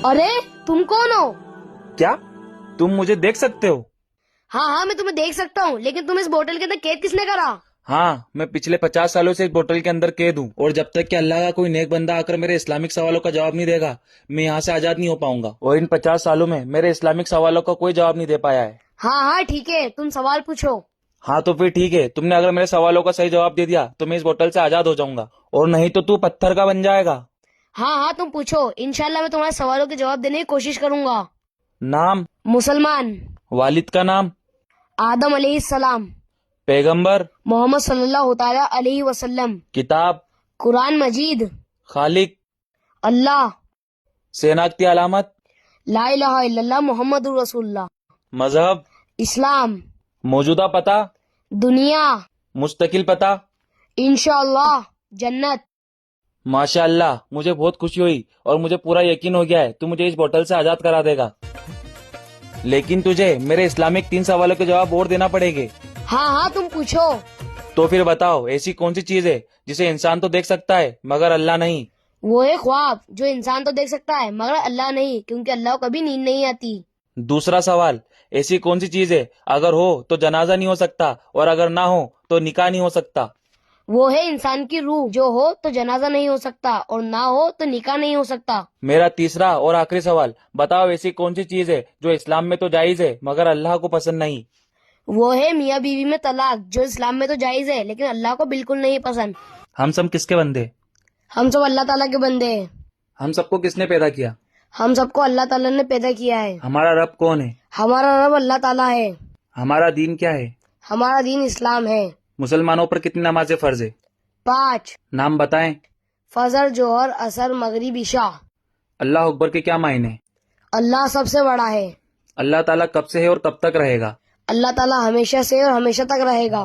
अरे तुम कौन हो? क्या तुम मुझे देख सकते हो? हाँ हाँ मैं तुम्हें देख सकता हूँ, लेकिन तुम इस बोतल के अंदर कैद किसने करा? हाँ, मैं पिछले 50 सालों से इस बोतल के अंदर कैद हूँ, और जब तक कि अल्लाह का कोई नेक बंदा आकर मेरे इस्लामिक सवालों का जवाब नहीं देगा, मैं यहाँ से आजाद नहीं हो पाऊंगा। और इन 50 सालों में मेरे इस्लामिक सवालों का कोई जवाब नहीं दे पाया है। हाँ हाँ ठीक है, तुम सवाल पूछो। हाँ तो फिर ठीक है, तुमने अगर मेरे सवालों का सही जवाब दे दिया तो मैं इस बोतल से आजाद हो जाऊंगा, और नहीं तो तू पत्थर का बन जाएगा। हाँ हाँ तुम पूछो, इंशाल्लाह मैं तुम्हारे सवालों के जवाब देने की कोशिश करूंगा। नाम? मुसलमान। वालिद का नाम? आदम अलैहिस्सलाम। पैगंबर? मोहम्मद सल्लल्लाहु ताला अलैहि वसल्लम। किताब? कुरान मजीद। खालिक? अल्लाह। शनाख्ती अलामत? ला इलाहा इल्लल्लाह मुहम्मदुर रसूलुल्लाह। मजहब? इस्लाम। मौजूदा पता? दुनिया। मुस्तकिल पता? इंशाअल्लाह जन्नत। माशाअल्लाह, मुझे बहुत खुशी हुई और मुझे पूरा यकीन हो गया है तू मुझे इस बोतल से आजाद करा देगा। लेकिन तुझे मेरे इस्लामिक 3 सवालों के जवाब और देना पड़ेंगे। हाँ हाँ तुम पूछो। तो फिर बताओ, ऐसी कौन सी चीज है जिसे इंसान तो देख सकता है मगर अल्लाह नहीं? वो है ख्वाब, जो इंसान तो देख सकता है मगर अल्लाह नहीं, क्योंकि अल्लाह को कभी नींद नहीं आती। दूसरा सवाल, ऐसी कौन सी चीज है अगर हो तो जनाजा नहीं हो सकता, और अगर ना हो तो निकाह नहीं हो सकता? वो है इंसान की रूह, जो हो तो जनाजा नहीं हो सकता और ना हो तो निकाह नहीं हो सकता। मेरा तीसरा और आखिरी सवाल, बताओ ऐसी कौन सी चीज है जो इस्लाम में तो जायज है मगर अल्लाह को पसंद नहीं? वो है मियाँ बीवी में तलाक, जो इस्लाम में तो जायज है लेकिन अल्लाह को बिल्कुल नहीं पसंद। हम सब किसके बंदे? हम सब अल्लाह ताला के बंदे हैं। हम सबको किसने पैदा किया? हम सबको अल्लाह ताला ने पैदा किया है। हमारा रब कौन है? हमारा रब अल्लाह ताला है। हमारा दीन क्या है? हमारा दीन इस्लाम है। मुसलमानों पर कितनी नमाजें फर्ज है? 5। नाम बताएं। फजर, जोहर, असर, मगरिब, इशा। अल्लाह अकबर के क्या मायने? अल्लाह सबसे बड़ा है। अल्लाह ताला कब से है और कब तक रहेगा? अल्लाह ताला हमेशा से और हमेशा तक रहेगा।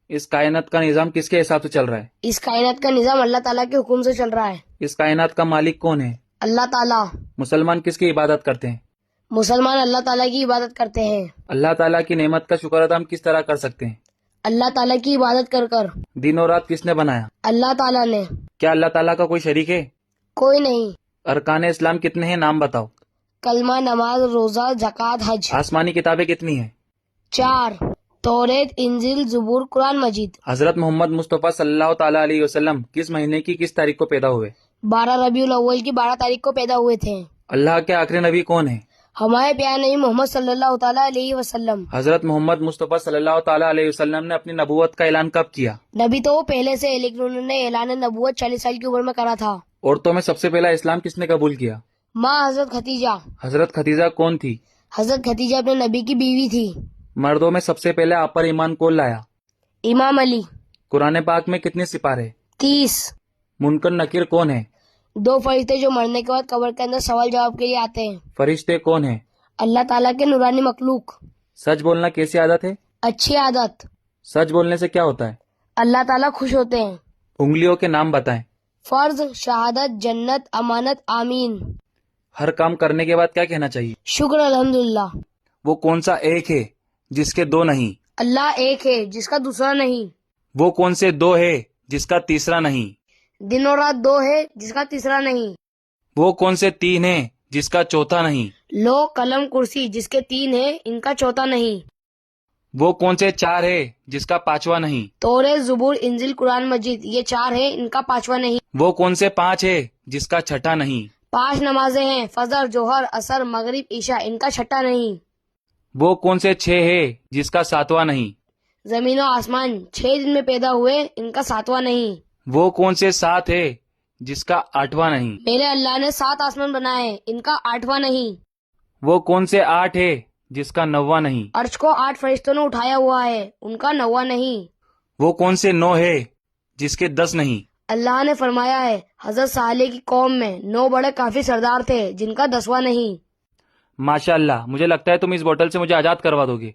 इस कायनात का निजाम किसके हिसाब से चल रहा है? इस कायनात का निजाम अल्लाह ताला के हुक्म से चल रहा है। इस कायनात का मालिक कौन है? अल्लाह ताला। मुसलमान किसकी इबादत करते हैं? मुसलमान अल्लाह ताला की इबादत करते हैं। अल्लाह ताला की नेमत का शुक्र अदा हम किस तरह कर सकते हैं? अल्लाह ताला की इबादत कर कर। दिन और रात किसने बनाया? अल्लाह ताला ने। क्या अल्लाह ताला का कोई शरीक है? कोई नहीं। अरकान इस्लाम कितने हैं, नाम बताओ। कलमा, नमाज, रोजा, ज़कात, हज। आसमानी किताबें कितनी हैं? 4। तौरेत, इंजिल, ज़बूर, कुरान मजीद। हजरत मोहम्मद मुस्तफ़ा सल्लल्लाहु ताला अलैहि वसल्लम किस महीने की किस तारीख को पैदा हुए? 12 रबीउल अव्वल की 12 तारीख को पैदा हुए थे। अल्लाह के आखिरी नबी कौन है? हमारे प्यारे नबी मोहम्मद सल्लल्लाहु ताला अलैहि वसल्लम। हजरत मोहम्मद मुस्तफ़ा सल्लल्लाहु ताला अलैहि वसल्लम ने अपनी नबूवत का ऐलान कब किया? नबी तो वो पहले से है, लेकिन उन्होंने ऐलान नबूवत 40 साल की उम्र में करा था। औरतों में सबसे पहला इस्लाम किसने कबूल किया? माँ हजरत खतीजा। हजरत खदीजा कौन थी? हजरत खतीजा अपने नबी की बीवी थी। मर्दों में सबसे पहले आप पर ईमान कौन लाया? इमाम अली। कुरान पाक में कितने सिपारे? 30। मुनकर नकीर कौन है? 2 फरिश्ते जो मरने के बाद कब्र के अंदर सवाल जवाब के लिए आते हैं। फरिश्ते कौन है? अल्लाह ताला के नूरानी मखलूक। सच बोलना कैसी आदत है? अच्छी आदत। सच बोलने से क्या होता है? अल्लाह ताला खुश होते हैं। उंगलियों के नाम बताएं। फर्ज, शहादत, जन्नत, अमानत, आमीन। हर काम करने के बाद क्या कहना चाहिए? शुक्र, अल्हम्दुलिल्लाह। वो कौन सा एक है जिसके 2 नहीं? अल्लाह एक है जिसका दूसरा नहीं। वो कौन से 2 है जिसका तीसरा नहीं? दिन और रात 2 है जिसका तीसरा नहीं। वो कौन से 3 है जिसका चौथा नहीं? लो, कलम, कुर्सी जिसके 3 है, इनका चौथा नहीं। वो कौन से 4 है जिसका 5वां नहीं? तौरेत, ज़बूर, इंजिल, कुरान मजीद, ये 4 है, इनका 5वां नहीं। वो कौन से 5 है जिसका छठा नहीं? 5 नमाजें हैं, फजर, जोहर, असर, मगरिब, ईशा, इनका छठा नहीं। वो कौन से 6 है जिसका 7वां नहीं? जमीन और आसमान 6 दिन में पैदा हुए, इनका 7वां नहीं। वो कौन से 7 है जिसका 8वां नहीं? मेरे अल्लाह ने 7 आसमान बनाए, इनका 8वां नहीं। वो कौन से 8 है जिसका 9वां नहीं? अर्श को 8 फरिश्तों ने उठाया हुआ है, उनका 9वां नहीं। वो कौन से 9 है जिसके 10 नहीं? अल्लाह ने फरमाया है, हजरत साले की कौम में 9 बड़े काफी सरदार थे, जिनका 10वां नहीं। माशाअल्लाह, मुझे लगता है तुम इस बोतल से मुझे आजाद करवा दोगे।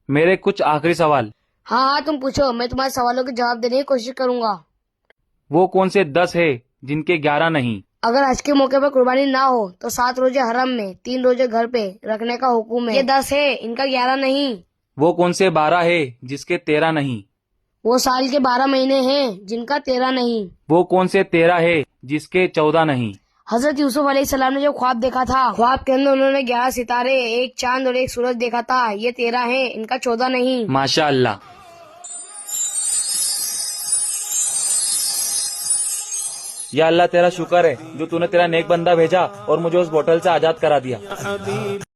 मेरे कुछ आखिरी सवाल। हाँ हाँ तुम पूछो, मैं तुम्हारे सवालों के जवाब देने की कोशिश करूंगा। वो कौन से 10 है जिनके 11 नहीं? अगर हज के मौके पर कुर्बानी ना हो तो 7 रोजे हरम में, 3 रोजे घर पे रखने का हुक्म है। ये 10 है, इनका 11 नहीं। वो कौन से 12 है जिसके 13 नहीं? वो साल के 12 महीने हैं, जिनका 13 नहीं। वो कौन से 13 है जिसके 14 नहीं? حضرت یوسف علیہ السلام نے جو خواب دیکھا تھا، خواب کے اندر انہوں نے 11 ستارے، ایک چاند اور ایک سورج دیکھا تھا. یہ 13 ہیں، ان کا 14 نہیں. ماشاء اللہ. یا اللہ تیرا شکر ہے جو تو نے تیرا نیک بندہ بھیجا اور مجھے اس بوتل سے آزاد کرا دیا.